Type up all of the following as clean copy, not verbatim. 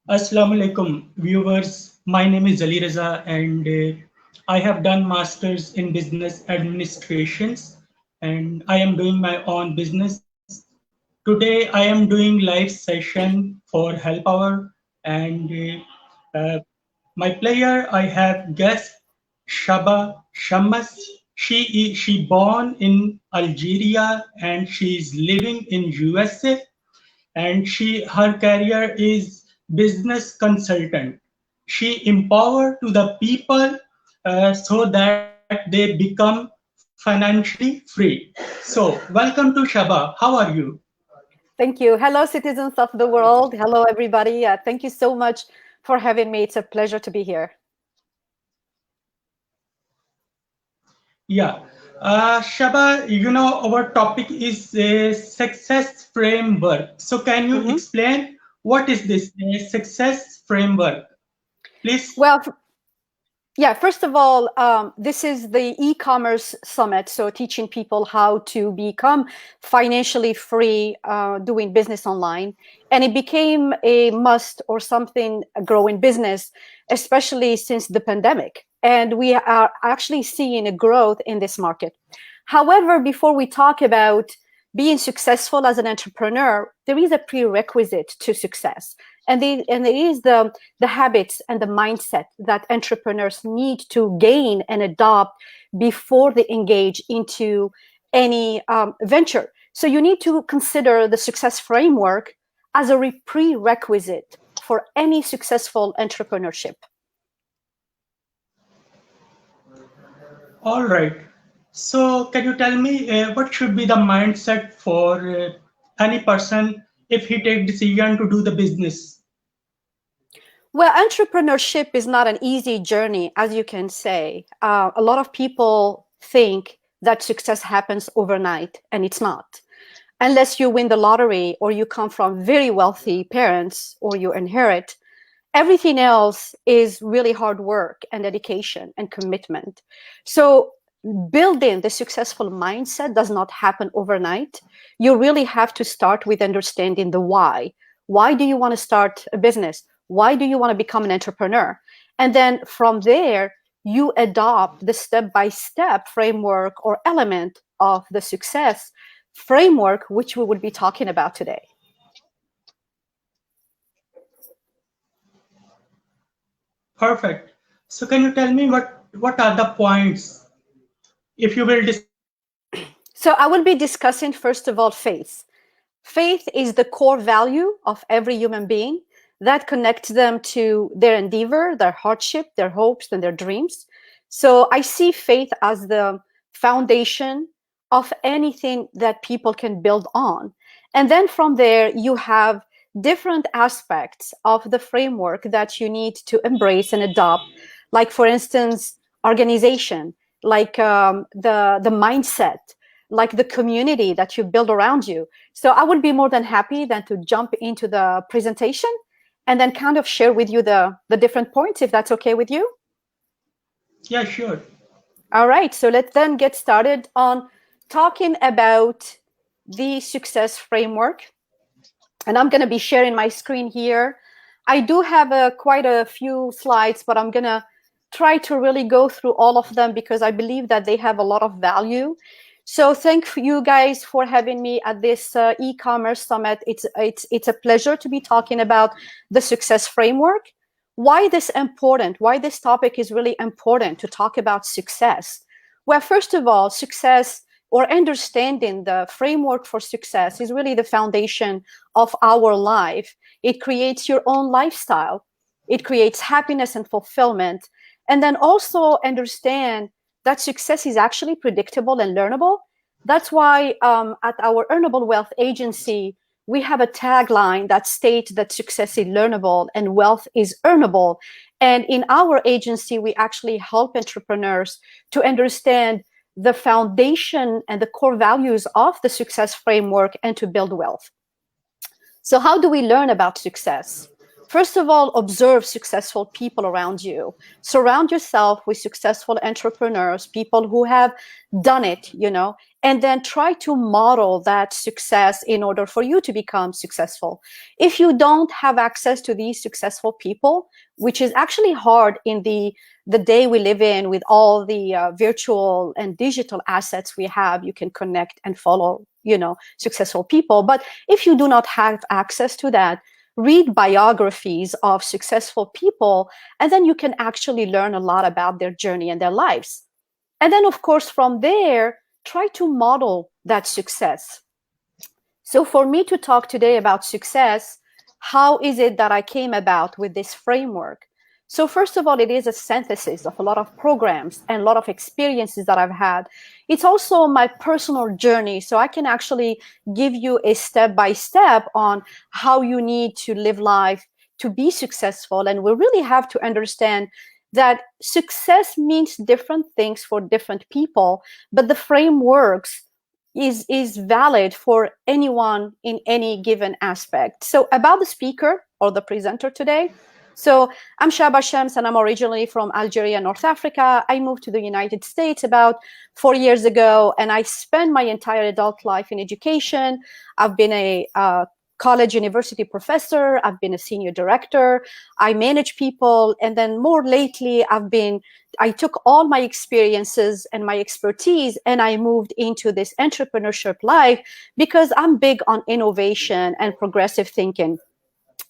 Assalamu alaikum, viewers. My name is Ali Reza, and I have done masters in business administrations, and I am doing my own business. Today, I am doing live session for Help Hour, and my player I have guest Shaba Shamas. She born in Algeria and she is living in USA, and her career is business consultant. She empower to the people so that they become financially free. So welcome to Shaba. How are you? Thank you. Hello, citizens of the world. Hello, everybody. Thank you so much for having me. It's a pleasure to be here. Yeah. Shaba, our topic is a success framework. So can you Mhm. explain what is this success framework, please? Well, yeah, first of all, this is the e-commerce summit. So teaching people how to become financially free doing business online. And it became a must or something a growing business, especially since the pandemic. And we are actually seeing a growth in this market. However, before we talk about being successful as an entrepreneur, there is a prerequisite to success. And it is the habits and the mindset that entrepreneurs need to gain and adopt before they engage into any venture. So you need to consider the success framework as a prerequisite for any successful entrepreneurship. All right. So, can you tell me what should be the mindset for any person if he take decision to do the business? Well, entrepreneurship is not an easy journey, as you can say. A lot of people think that success happens overnight, and it's not. Unless you win the lottery or you come from very wealthy parents or you inherit, everything else is really hard work and dedication and commitment. So building the successful mindset does not happen overnight. You really have to start with understanding the why. Why do you want to start a business? Why do you want to become an entrepreneur? And then from there, you adopt the step-by-step framework or element of the success framework, which we would be talking about today. Perfect. So, can you tell me what are the points if you will discuss? So I will be discussing, first of all, faith. Faith is the core value of every human being that connects them to their endeavor, their hardship, their hopes, and their dreams. So I see faith as the foundation of anything that people can build on. And then from there, you have different aspects of the framework that you need to embrace and adopt, like, for instance, organization, like the mindset, like the community that you build around you. So I would be more than happy than to jump into the presentation and then kind of share with you the different points, if that's okay with you. Yeah, sure. All right, so let's then get started on talking about the success framework. And I'm going to be sharing my screen here. I do have quite a few slides, but I'm going to try to really go through all of them because I believe that they have a lot of value. So thank you guys for having me at this e-commerce summit. It's a pleasure to be talking about the success framework. Why this important? Why this topic is really important to talk about success? Well, first of all, success or understanding the framework for success is really the foundation of our life. It creates your own lifestyle. It creates happiness and fulfillment. And then also understand that success is actually predictable and learnable. That's why at our Earnable Wealth Agency, we have a tagline that states that success is learnable and wealth is earnable. And in our agency, we actually help entrepreneurs to understand the foundation and the core values of the success framework and to build wealth. So how do we learn about success? First of all, observe successful people around you. Surround yourself with successful entrepreneurs, people who have done it, and then try to model that success in order for you to become successful. If you don't have access to these successful people, which is actually hard in the day we live in with all the virtual and digital assets we have, you can connect and follow, successful people. But if you do not have access to that, read biographies of successful people, and then you can actually learn a lot about their journey and their lives. And then, of course, from there, try to model that success. So for me to talk today about success, how is it that I came about with this framework? So first of all, it is a synthesis of a lot of programs and a lot of experiences that I've had. It's also my personal journey. So I can actually give you a step-by-step on how you need to live life to be successful. And we really have to understand that success means different things for different people, but the frameworks is valid for anyone in any given aspect. So about the speaker or the presenter today. So I'm Shaba Shams, and I'm originally from Algeria, North Africa. I moved to the United States about 4 years ago, and I spent my entire adult life in education. I've been a college university professor. I've been a senior director. I manage people. And then more lately, I took all my experiences and my expertise and I moved into this entrepreneurship life because I'm big on innovation and progressive thinking.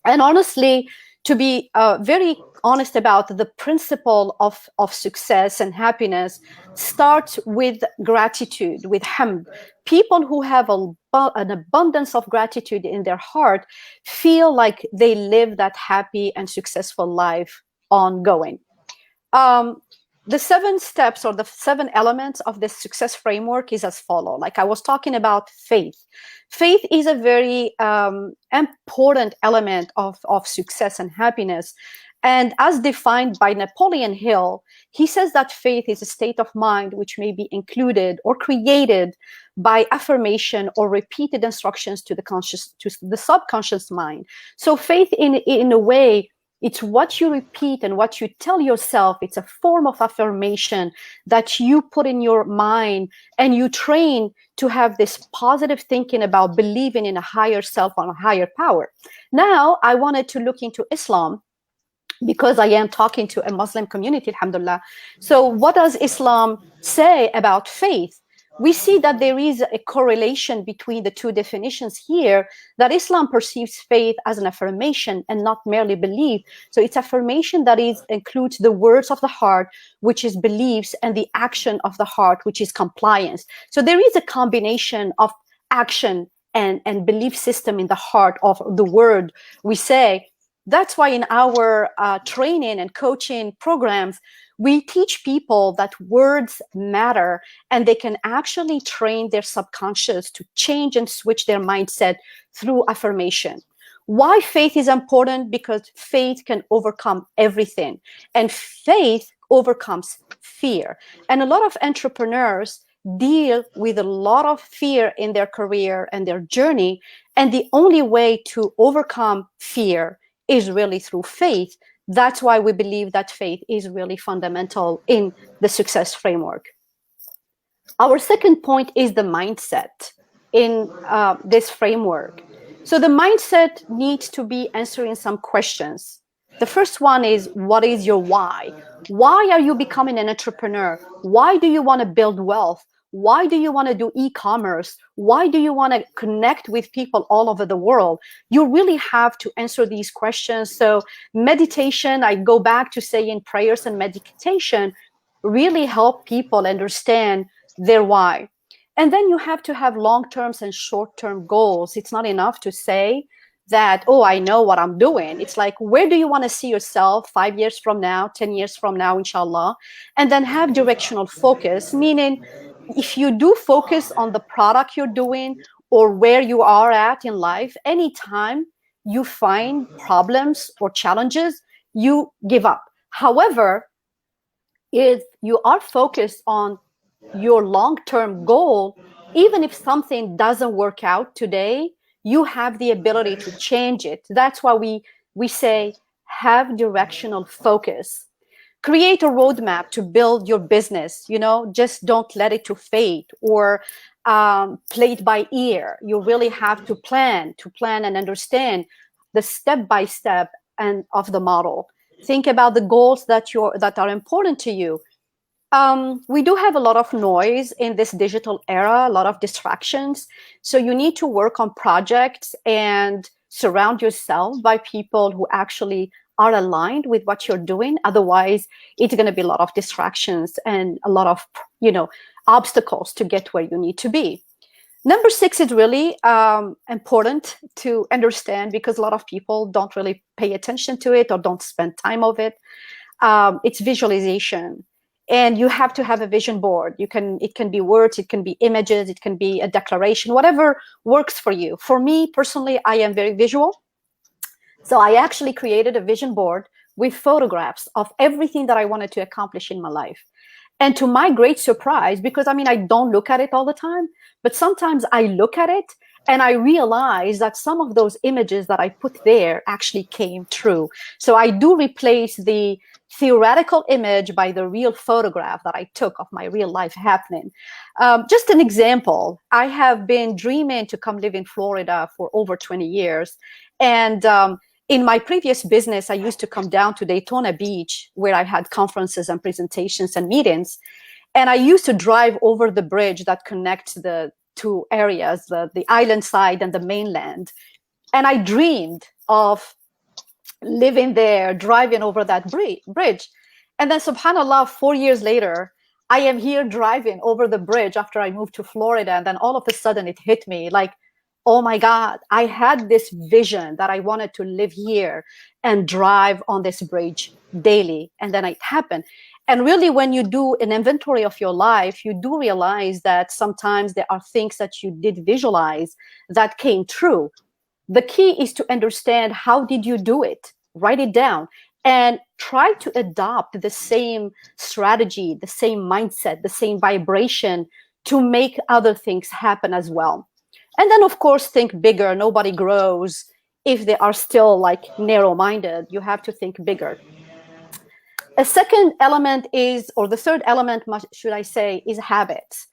And honestly, to be very honest about the principle of success and happiness, start with gratitude, with hamd. People who have an abundance of gratitude in their heart feel like they live that happy and successful life ongoing. The 7 steps or the 7 elements of this success framework is as follow. Like I was talking about faith. Faith is a very important element of success and happiness. And as defined by Napoleon Hill, he says that faith is a state of mind which may be included or created by affirmation or repeated instructions to the subconscious mind. So faith in a way, it's what you repeat and what you tell yourself. It's a form of affirmation that you put in your mind and you train to have this positive thinking about believing in a higher self, on a higher power. Now, I wanted to look into Islam because I am talking to a Muslim community, alhamdulillah. So what does Islam say about faith? We see that there is a correlation between the 2 definitions here, that Islam perceives faith as an affirmation and not merely belief. So it's affirmation that includes the words of the heart, which is beliefs, and the action of the heart, which is compliance. So there is a combination of action and belief system in the heart of the word we say. That's why in our training and coaching programs, we teach people that words matter and they can actually train their subconscious to change and switch their mindset through affirmation. Why faith is important? Because faith can overcome everything, and faith overcomes fear. And a lot of entrepreneurs deal with a lot of fear in their career and their journey, and the only way to overcome fear is really through faith. That's why we believe that faith is really fundamental in the success framework. Our second point is the mindset in this framework. So the mindset needs to be answering some questions. The first one is, what is your why? Why are you becoming an entrepreneur? Why do you want to build wealth? Why do you want to do e-commerce? Why do you want to connect with people all over the world? You really have to answer these questions. So meditation, I go back to saying prayers and meditation really help people understand their why. And then you have to have long-term and short-term goals. It's not enough to say that, oh, I know what I'm doing. It's like, where do you want to see yourself 5 years from now, 10 years from now, inshallah? And then have directional focus, meaning if you do focus on the product you're doing or where you are at in life, anytime you find problems or challenges, you give up. However, if you are focused on your long-term goal, even if something doesn't work out today, you have the ability to change it. That's why we we say have directional focus. Create a roadmap to build your business. Just don't let it to fate or play it by ear. You really have to plan and understand the step by step and of the model. Think about the goals that are important to you. We do have a lot of noise in this digital era, a lot of distractions. So you need to work on projects and surround yourself by people who actually are aligned with what you're doing. Otherwise, it's going to be a lot of distractions and a lot of, obstacles to get where you need to be. Number 6 is really important to understand because a lot of people don't really pay attention to it or don't spend time of it. It's visualization. And you have to have a vision board. It can be words, it can be images, it can be a declaration, whatever works for you. For me personally, I am very visual. So I actually created a vision board with photographs of everything that I wanted to accomplish in my life. And to my great surprise, because I don't look at it all the time, but sometimes I look at it and I realize that some of those images that I put there actually came true. So I do replace the theoretical image by the real photograph that I took of my real life happening. Just an example, I have been dreaming to come live in Florida for over 20 years. And in my previous business, I used to come down to Daytona Beach where I had conferences and presentations and meetings. And I used to drive over the bridge that connects the two areas, the island side and the mainland. And I dreamed of living there, driving over that bridge. And then subhanAllah, 4 years later, I am here driving over the bridge after I moved to Florida. And then all of a sudden it hit me like, oh my God, I had this vision that I wanted to live here and drive on this bridge daily. And then it happened. And really, when you do an inventory of your life, you do realize that sometimes there are things that you did visualize that came true. The key is to understand how did you do it? Write it down and try to adopt the same strategy, the same mindset, the same vibration to make other things happen as well. And then, of course, think bigger. Nobody grows if they are still like narrow-minded. You have to think bigger. A second element is, or the third element, should I say, is habits.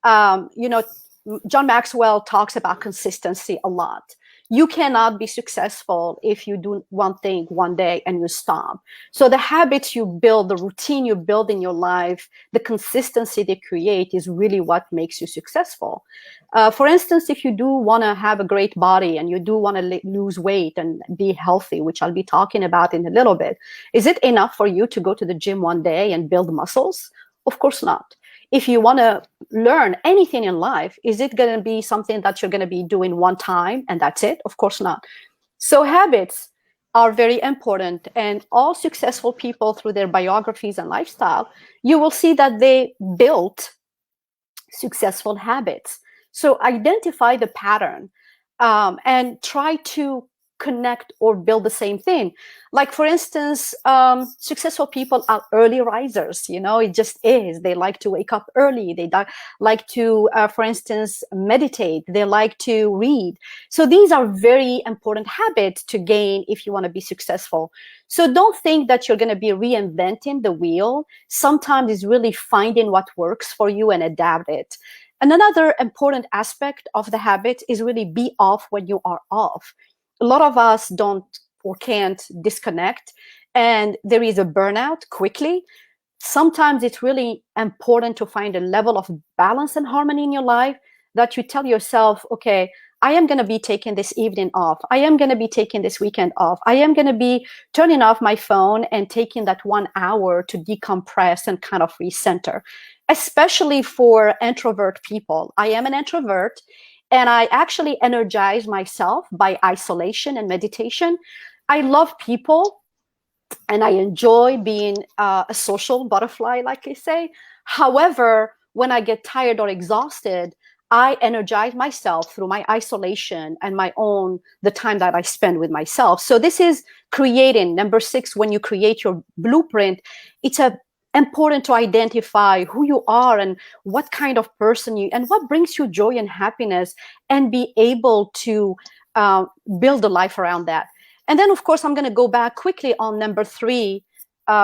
John Maxwell talks about consistency a lot. You cannot be successful if you do one thing one day and you stop. So the habits you build, the routine you build in your life, the consistency they create is really what makes you successful. For instance, if you do want to have a great body and you do want to lose weight and be healthy, which I'll be talking about in a little bit, is it enough for you to go to the gym one day and build muscles? Of course not. If you want to learn anything in life, is it going to be something that you're going to be doing one time and that's it? Of course not. So habits are very important. And all successful people through their biographies and lifestyle, you will see that they built successful habits. So identify the pattern and try to connect or build the same thing. Like, for instance, successful people are early risers. It just is. They like to wake up early. They like to, for instance, meditate. They like to read. So these are very important habits to gain if you want to be successful. So don't think that you're going to be reinventing the wheel. Sometimes it's really finding what works for you and adapt it. And another important aspect of the habit is really be off when you are off. A lot of us don't or can't disconnect, and there is a burnout quickly. Sometimes it's really important to find a level of balance and harmony in your life that you tell yourself, okay, I am going to be taking this evening off. I am going to be taking this weekend off. I am going to be turning off my phone and taking that 1 hour to decompress and kind of recenter, especially for introvert people. I am an introvert. And I actually energize myself by isolation and meditation. I love people and I enjoy being a social butterfly, like I say. However, when I get tired or exhausted, I energize myself through my isolation and the time that I spend with myself. So this is creating, number 6, when you create your blueprint, it's important to identify who you are and what kind of person and what brings you joy and happiness, and be able to build a life around that. And then, of course, I'm going to go back quickly on number 3,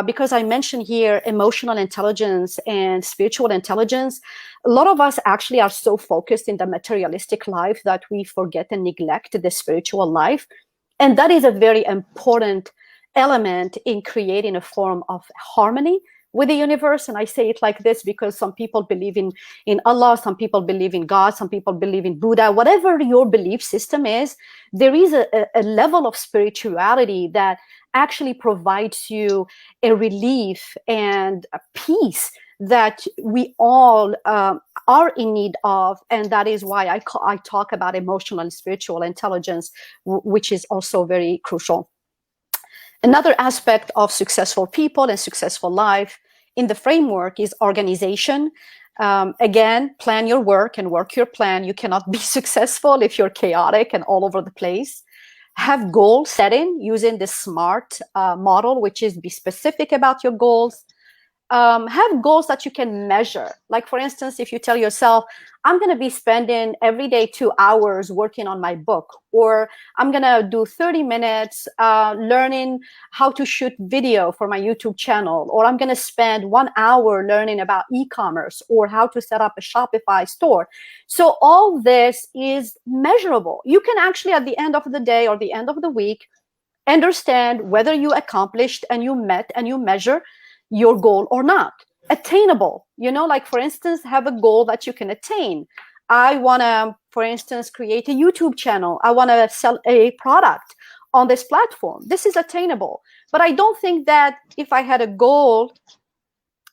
because I mentioned here emotional intelligence and spiritual intelligence. A lot of us actually are so focused in the materialistic life that we forget and neglect the spiritual life. And that is a very important element in creating a form of harmony with the universe. And I say it like this because some people believe in Allah, some people believe in God, some people believe in Buddha. Whatever your belief system is, there is a level of spirituality that actually provides you a relief and a peace that we all are in need of. And that is why I talk about emotional and spiritual intelligence, which is also very crucial. Another aspect of successful people and successful life in the framework is organization. Again, plan your work and work your plan. You cannot be successful if you're chaotic and all over the place. Have goal setting using the SMART model, which is be specific about your goals. Have goals that you can measure. Like, for instance, if you tell yourself, I'm going to be spending every day 2 hours working on my book, or I'm going to do 30 minutes learning how to shoot video for my YouTube channel, or I'm going to spend 1 hour learning about e-commerce or how to set up a Shopify store. So all this is measurable. You can actually, at the end of the day or the end of the week, understand whether you accomplished and you met and you measure your goal or not. Attainable, like, for instance, have a goal that you can attain. I want to, for instance, create a YouTube channel. I want to sell a product on this platform. This is attainable. But I don't think that if I had a goal,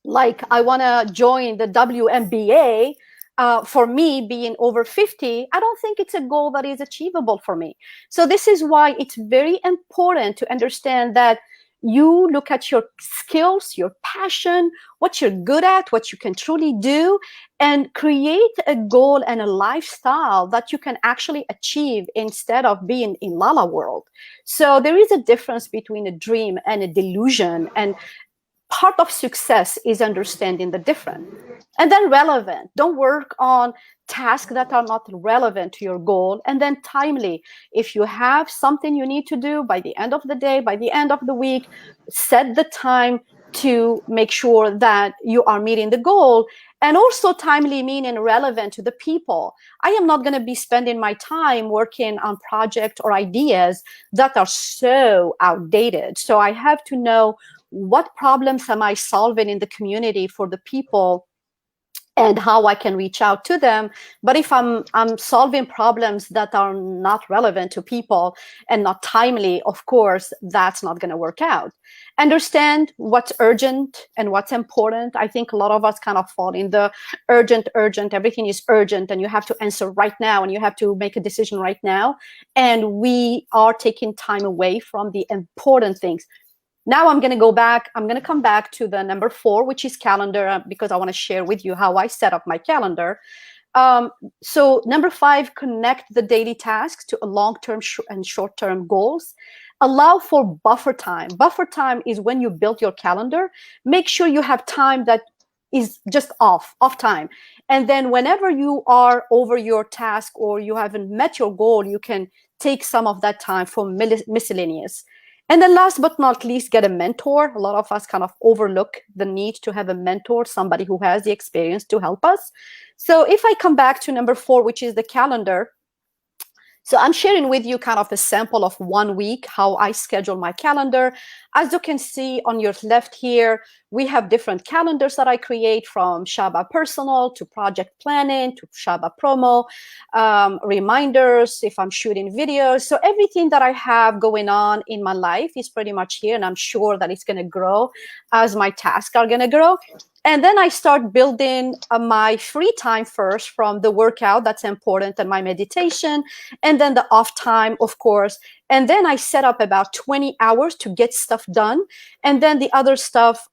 like I want to join the WNBA, for me being over 50, I don't think it's a goal that is achievable for me. So this is why it's very important to understand that you look at your skills, your passion, what you're good at, what you can truly do, and create a goal and a lifestyle that you can actually achieve instead of being in la-la world. So there is a difference between a dream and a delusion, and part of success is understanding the difference. And then relevant. Don't work on tasks that are not relevant to your goal. And then timely. If you have something you need to do by the end of the day, by the end of the week, set the time to make sure that you are meeting the goal. And also timely meaning relevant to the people. I am not going to be spending my time working on projects or ideas that are so outdated. So I have to know what problems am I solving in the community for the people and how I can reach out to them. But if I'm solving problems that are not relevant to people and not timely, of course, that's not going to work out. Understand what's urgent and what's important. I think a lot of us kind of fall in the urgent, everything is urgent and you have to answer right now and you have to make a decision right now. And we are taking time away from the important things. Now I'm going to go back. I'm going to come back to the number 4, which is calendar, because I want to share with you how I set up my calendar. So number 5, connect the daily tasks to a long-term and short-term goals. Allow for buffer time. Buffer time is when you build your calendar. Make sure you have time that is just off time. And then whenever you are over your task or you haven't met your goal, you can take some of that time for miscellaneous. And then last but not least, get a mentor. A lot of us kind of overlook the need to have a mentor, somebody who has the experience to help us. So if I come back to number 4, which is the calendar. So I'm sharing with you kind of a sample of 1 week, how I schedule my calendar. As you can see on your left here, we have different calendars that I create, from Shaba Personal to Project Planning to Shaba Promo, reminders if I'm shooting videos. So everything that I have going on in my life is pretty much here, and I'm sure that it's going to grow as my tasks are going to grow. And then I start building my free time first from the workout, that's important, and my meditation, and then the off time, of course. And then I set up about 20 hours to get stuff done. And then the other stuff,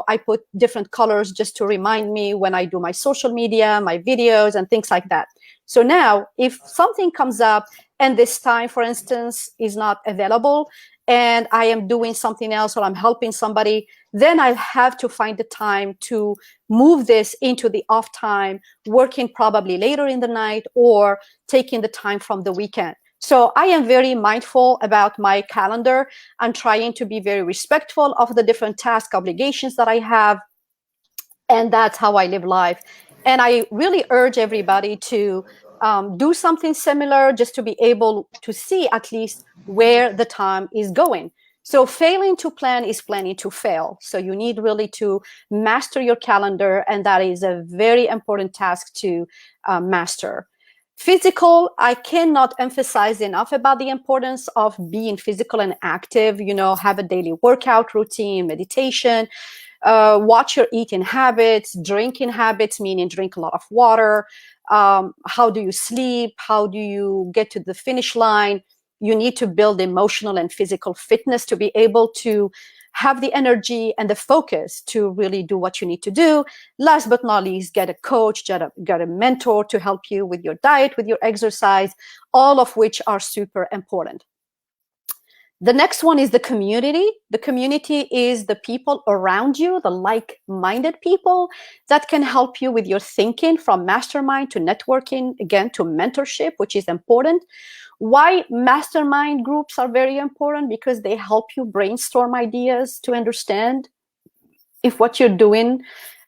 I put different colors just to remind me when I do my social media, my videos, and things like that. So now if something comes up and this time, for instance, is not available, and I am doing something else or I'm helping somebody, then I have to find the time to move this into the off time, working probably later in the night or taking the time from the weekend. So I am very mindful about my calendar. I'm trying to be very respectful of the different task obligations that I have, and that's how I live life. And I really urge everybody to do something similar, just to be able to see at least where the time is going. So failing to plan is planning to fail. So you need really to master your calendar, and that is a very important task to master. Physical, I cannot emphasize enough about the importance of being physical and active. Have a daily workout routine, meditation, watch your eating habits, drinking habits, meaning drink a lot of water. How do you sleep? How do you get to the finish line? You need to build emotional and physical fitness to be able to have the energy and the focus to really do what you need to do. Last but not least, get a coach, get a mentor to help you with your diet, with your exercise, all of which are super important. The next one is the community. The community is the people around you, the like-minded people that can help you with your thinking, from mastermind to networking, again, to mentorship, which is important. Why mastermind groups are very important? Because they help you brainstorm ideas to understand if what you're doing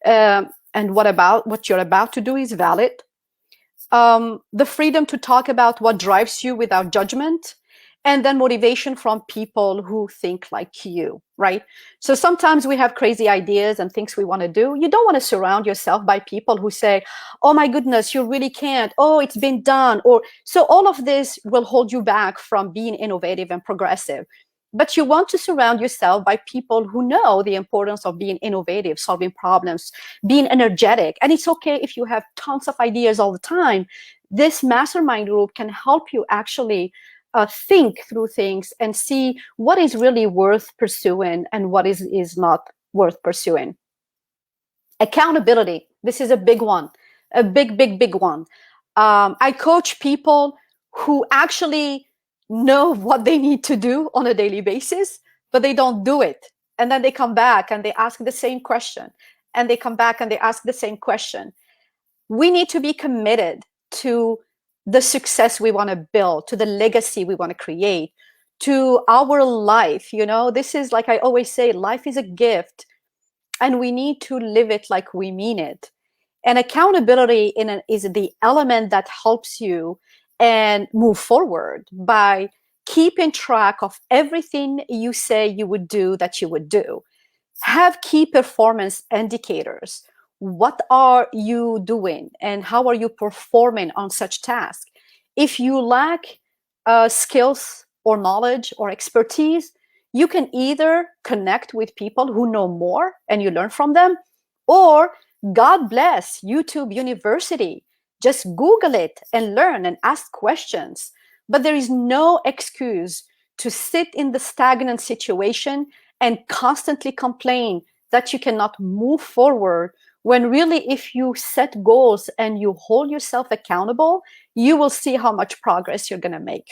and what you're about to do is valid. The freedom to talk about what drives you without judgment, and then motivation from people who think like you, right? So sometimes we have crazy ideas and things we want to do. You don't want to surround yourself by people who say, oh my goodness, you really can't. Oh, it's been done. Or so all of this will hold you back from being innovative and progressive. But you want to surround yourself by people who know the importance of being innovative, solving problems, being energetic. And it's okay if you have tons of ideas all the time. This mastermind group can help you actually think through things and see what is really worth pursuing and what is not worth pursuing. Accountability. This is a big one, a big one. I coach people who actually know what they need to do on a daily basis, but they don't do it. And then they come back and they ask the same question. And they come back and they ask the same question. We need to be committed to the success we want to build, to the legacy we want to create, to our life. This is, like I always say, life is a gift, and we need to live it like we mean it. And accountability is the element that helps you and move forward by keeping track of everything you say you would do that you would do. Have key performance indicators. What are you doing and how are you performing on such tasks? If you lack skills or knowledge or expertise, you can either connect with people who know more and you learn from them, or God bless YouTube University. Just Google it and learn and ask questions. But there is no excuse to sit in the stagnant situation and constantly complain that you cannot move forward, when really, if you set goals and you hold yourself accountable, you will see how much progress you're going to make.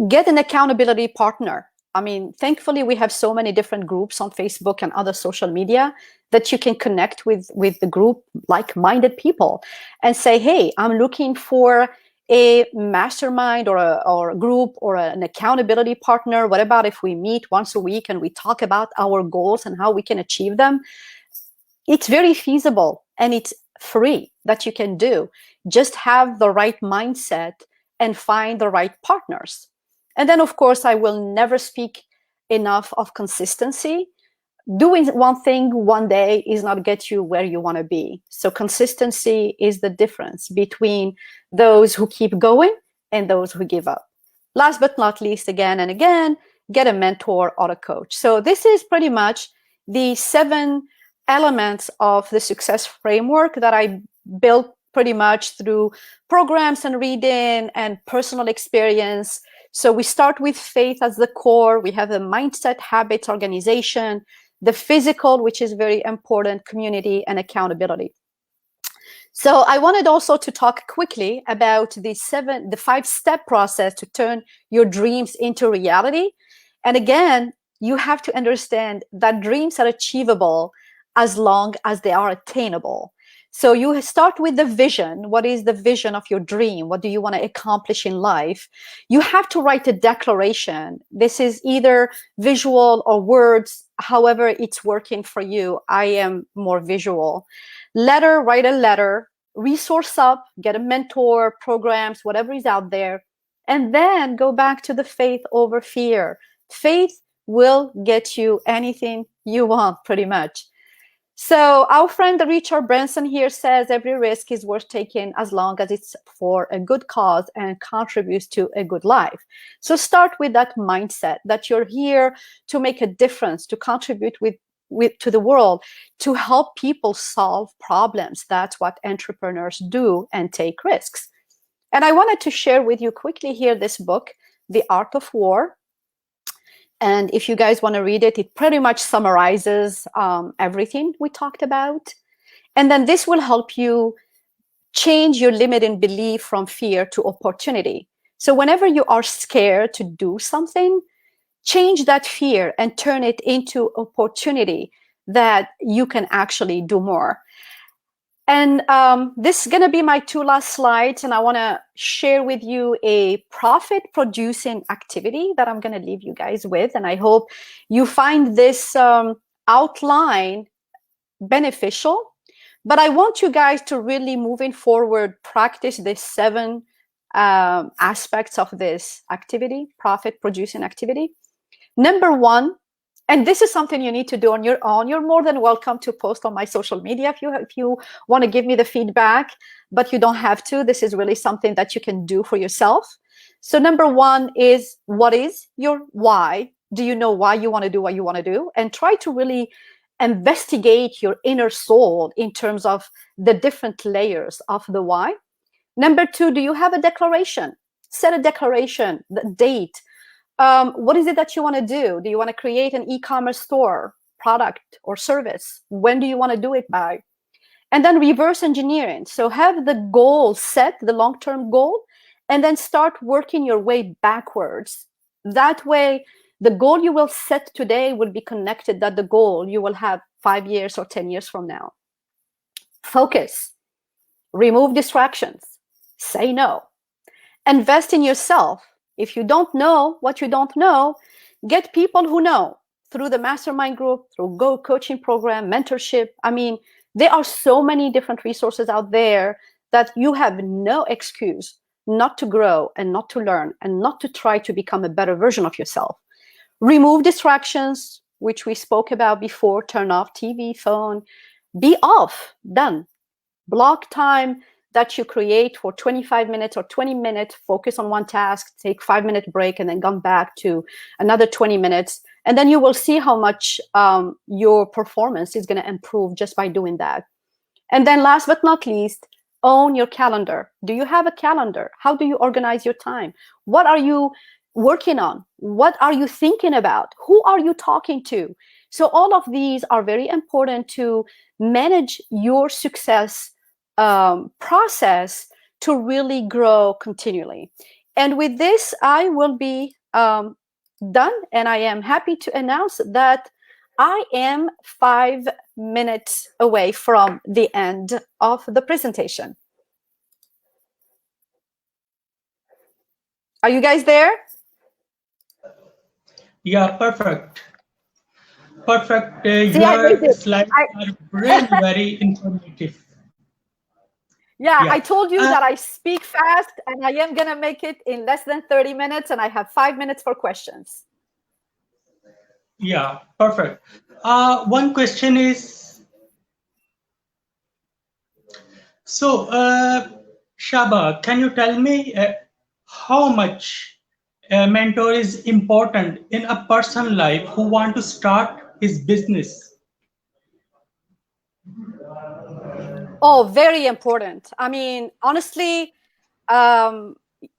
Get an accountability partner. I mean, thankfully, we have so many different groups on Facebook and other social media that you can connect with the group, like-minded people, and say, hey, I'm looking for a mastermind or a group or an accountability partner. What about if we meet once a week and we talk about our goals and how we can achieve them? It's very feasible and it's free that you can do. Just have the right mindset and find the right partners. And then, of course, I will never speak enough of consistency. Doing one thing one day is not get you where you want to be. So consistency is the difference between those who keep going and those who give up. Last but not least, again and again, get a mentor or a coach. So this is pretty much the 7 elements of the success framework that I built pretty much through programs and reading and personal experience. So we start with faith as the core. We have the mindset, habits, organization, the physical, which is very important, community, and accountability. So I wanted also to talk quickly about the 5-step process to turn your dreams into reality. And again, you have to understand that dreams are achievable as long as they are attainable. So you start with the vision. What is the vision of your dream? What do you want to accomplish in life? You have to write a declaration. This is either visual or words, however it's working for you. I am more visual. Letter, write a letter, resource up, get a mentor, programs, whatever is out there, and then go back to the faith over fear. Faith will get you anything you want, pretty much. So our friend Richard Branson here says every risk is worth taking as long as it's for a good cause and contributes to a good life. So start with that mindset that you're here to make a difference, to contribute to the world, to help people solve problems. That's what entrepreneurs do, and take risks. And I wanted to share with you quickly here this book, The Art of War. And if you guys want to read it, it pretty much summarizes everything we talked about. And then this will help you change your limiting belief from fear to opportunity. So whenever you are scared to do something, change that fear and turn it into opportunity that you can actually do more. And this is going to be my two last slides. And I want to share with you a profit-producing activity that I'm going to leave you guys with. And I hope you find this outline beneficial. But I want you guys to really, moving forward, practice the 7 aspects of this activity, profit-producing activity. Number 1, and this is something you need to do on your own. You're more than welcome to post on my social media if you want to give me the feedback, but you don't have to. This is really something that you can do for yourself. So number 1 is, what is your why? Do you know why you want to do what you want to do? And try to really investigate your inner soul in terms of the different layers of the why. Number 2, do you have a declaration? Set a declaration, the date. What is it that you want to do? Do you want to create an e-commerce store, product, or service? When do you want to do it by? And then reverse engineering. So have the goal set, the long-term goal, and then start working your way backwards. That way, the goal you will set today will be connected to the goal you will have 5 years or 10 years from now. Focus. Remove distractions. Say no. Invest in yourself. If you don't know what you don't know, get people who know through the mastermind group, through Go coaching program, mentorship. I mean, there are so many different resources out there that you have no excuse not to grow and not to learn and not to try to become a better version of yourself. Remove distractions, which we spoke about before. Turn off TV, phone. Be off. Done. Block time that you create for 25 minutes or 20 minutes, focus on one task, take 5-minute break, and then come back to another 20 minutes. And then you will see how much your performance is going to improve just by doing that. And then last but not least, own your calendar. Do you have a calendar? How do you organize your time? What are you working on? What are you thinking about? Who are you talking to? So all of these are very important to manage your success process to really grow continually. And with this, I will be done. And I am happy to announce that I am 5 minutes away from the end of the presentation. Are you guys there? Yeah, perfect. Perfect. Your slides are really very informative. Yeah, I told you that I speak fast, and I am going to make it in less than 30 minutes, and I have 5 minutes for questions. Yeah, perfect. One question is, so Shaba, can you tell me how much a mentor is important in a person's life who want to start his business? Oh, very important. I mean, honestly,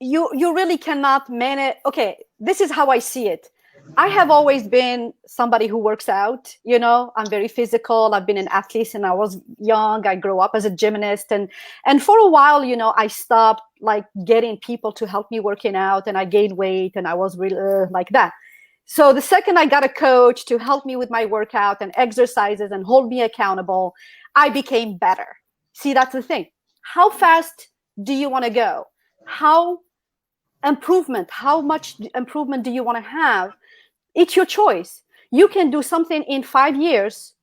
you really cannot manage. Okay, this is how I see it. I have always been somebody who works out. You know, I'm very physical. I've been an athlete since I was young. I grew up as a gymnast, and for a while, you know, I stopped like getting people to help me working out, and I gained weight, and I was really like that. So the second I got a coach to help me with my workout and exercises and hold me accountable, I became better. See, that's the thing. How fast do you want to go? How much improvement do you want to have? It's your choice. You can do something in 5 years,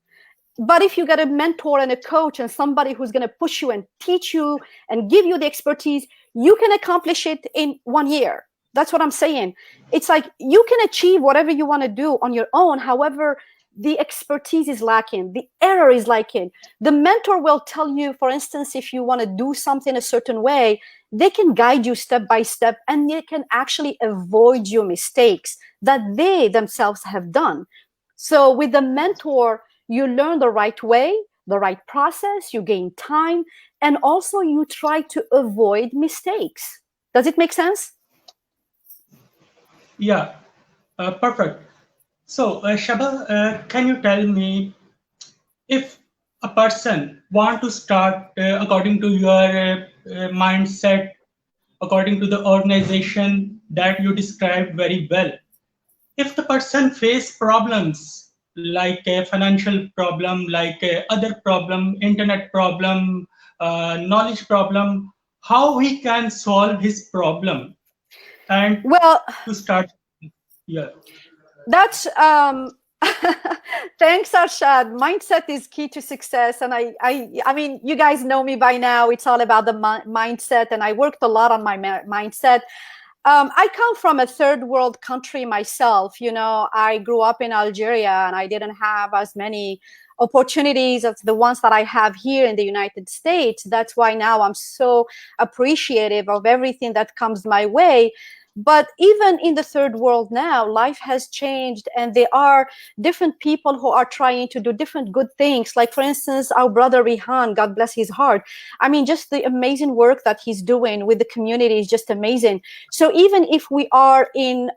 but if you get a mentor and a coach and somebody who's going to push you and teach you and give you the expertise, you can accomplish it in 1 year. That's what I'm saying. It's like you can achieve whatever you want to do on your own. However, the expertise is lacking. The error is lacking. The mentor will tell you, for instance, if you want to do something a certain way, they can guide you step by step, and they can actually avoid your mistakes that they themselves have done. So with the mentor, you learn the right way, the right process, you gain time, and also you try to avoid mistakes. Does it make sense? Yeah, perfect. So, Shaba, can you tell me if a person want to start according to your mindset, according to the organization that you described very well, if the person face problems like a financial problem, like a other problem, internet problem, knowledge problem, how he can solve his problem and Well, to start? Yeah. that's thanks, Arshad. Mindset is key to success, and I mean, you guys know me by now. It's all about the mindset, and I worked a lot on my mindset. I come from a third world country myself. You know, I grew up in Algeria, and I didn't have as many opportunities as the ones that I have here in the United States. That's why now I'm so appreciative of everything that comes my way. But even in the third world now, life has changed, and there are different people who are trying to do different good things. Like, for instance, our brother Rihan, God bless his heart. I mean, just the amazing work that he's doing with the community is just amazing. So even if we are in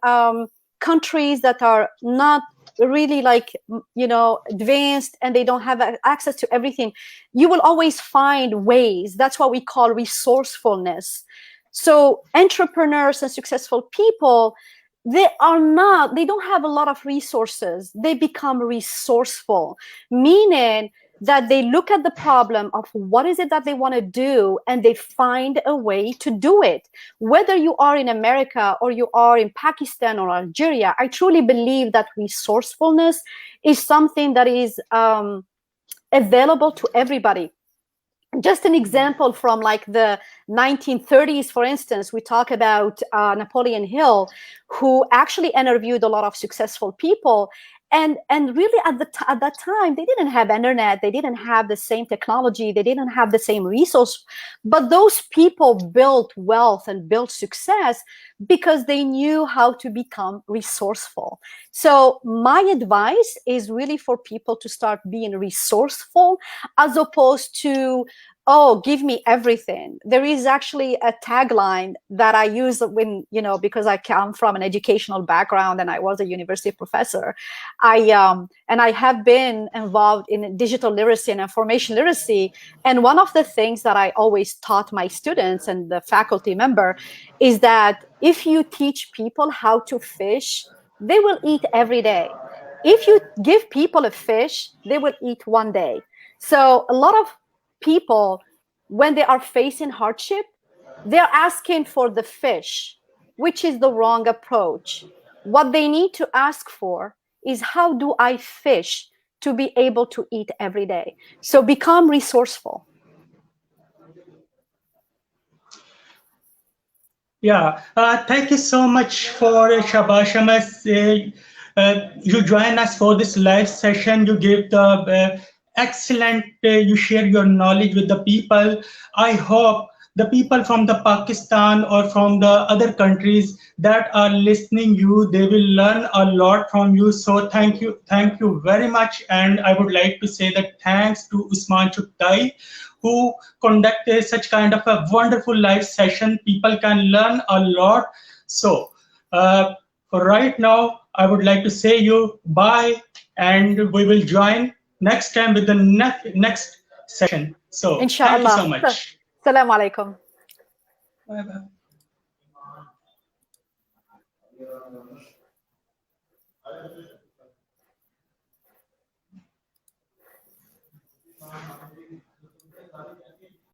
countries that are not really, like, you know, advanced, and they don't have access to everything, you will always find ways. That's what we call resourcefulness. So entrepreneurs and successful people, they don't have a lot of resources. They become resourceful, meaning that they look at the problem of what is it that they want to do, and they find a way to do it. Whether you are in America or you are in Pakistan or Algeria, I truly believe that resourcefulness is something that is available to everybody. Just an example from like the 1930s, for instance, we talk about Napoleon Hill, who actually interviewed a lot of successful people. And really at that time, they didn't have internet, they didn't have the same technology, they didn't have the same resource, but those people built wealth and built success because they knew how to become resourceful. So my advice is really for people to start being resourceful, as opposed to, oh, give me everything. There is actually a tagline that I use when, you know, because I come from an educational background and I was a university professor. And I have been involved in digital literacy and information literacy. And one of the things that I always taught my students and the faculty member is that if you teach people how to fish, they will eat every day. If you give people a fish, they will eat one day. So a lot of people, when they are facing hardship, they're asking for the fish, which is the wrong approach. What they need to ask for is, how do I fish to be able to eat every day? So become resourceful. Yeah, thank you so much for Shabash. You join us for this live session. You give the excellent, you share your knowledge with the people. I hope the people from the Pakistan or from the other countries that are listening you, they will learn a lot from you. So thank you very much. And I would like to say that thanks to Usman Chuttai, who conducted such kind of a wonderful live session. People can learn a lot. So for right now, I would like to say you bye, and we will join next time with the next session. So thank you Inshallah. so much. Assalamu alaikum. Bye bye.